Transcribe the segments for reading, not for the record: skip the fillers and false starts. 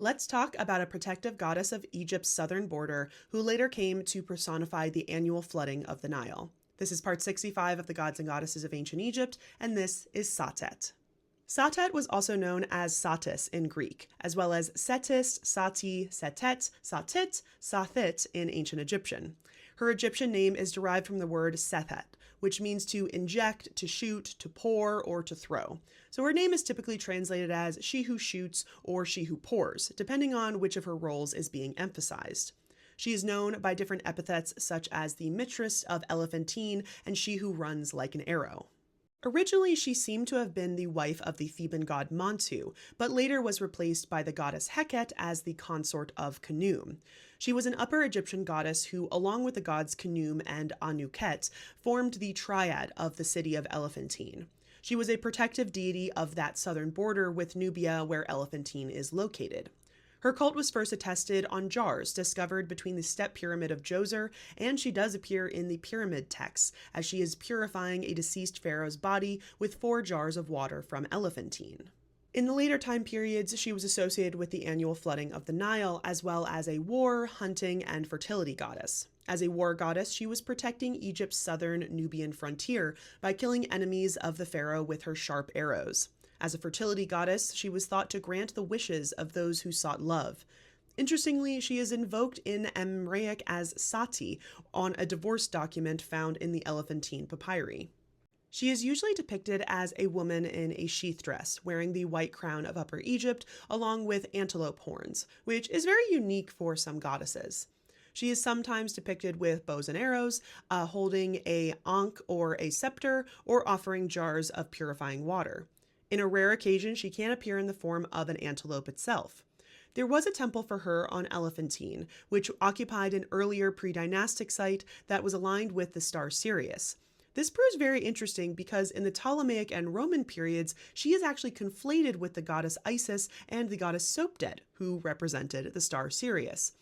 Let's talk about a protective goddess of Egypt's southern border who later came to personify the annual flooding of the Nile. This is part 65 of the Gods and Goddesses of Ancient Egypt, and this is Satet. Satet was also known as Satis in Greek, as well as Setis, Sati, Setet, Satit, Sathit in ancient Egyptian. Her Egyptian name is derived from the word Sethet, which means to inject, to shoot, to pour, or to throw. So her name is typically translated as she who shoots or she who pours, depending on which of her roles is being emphasized. She is known by different epithets such as the mistress of Elephantine and she who runs like an arrow. Originally, she seemed to have been the wife of the Theban god Montu, but later was replaced by the goddess Heket as the consort of Khnum. She was an Upper Egyptian goddess who, along with the gods Khnum and Anuket, formed the triad of the city of Elephantine. She was a protective deity of that southern border with Nubia where Elephantine is located. Her cult was first attested on jars discovered between the step pyramid of Djoser, and she does appear in the pyramid texts as she is purifying a deceased pharaoh's body with 4 jars of water from Elephantine. In the later time periods, she was associated with the annual flooding of the Nile, as well as a war, hunting, and fertility goddess. As a war goddess, she was protecting Egypt's southern Nubian frontier by killing enemies of the pharaoh with her sharp arrows. As a fertility goddess, she was thought to grant the wishes of those who sought love. Interestingly, she is invoked in Amraic as Sati on a divorce document found in the Elephantine papyri. She is usually depicted as a woman in a sheath dress, wearing the white crown of Upper Egypt along with antelope horns, which is very unique for some goddesses. She is sometimes depicted with bows and arrows, holding a ankh or a scepter, or offering jars of purifying water. In a rare occasion, she can appear in the form of an antelope itself. There was a temple for her on Elephantine, which occupied an earlier pre-dynastic site that was aligned with the star Sirius. This proves very interesting because in the Ptolemaic and Roman periods, she is actually conflated with the goddess Isis and the goddess Sopdet, who represented the star Sirius.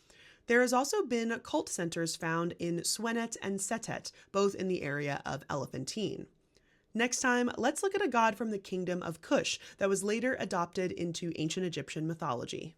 There has also been cult centers found in Swenet and Setet, both in the area of Elephantine. Next time, let's look at a god from the kingdom of Kush that was later adopted into ancient Egyptian mythology.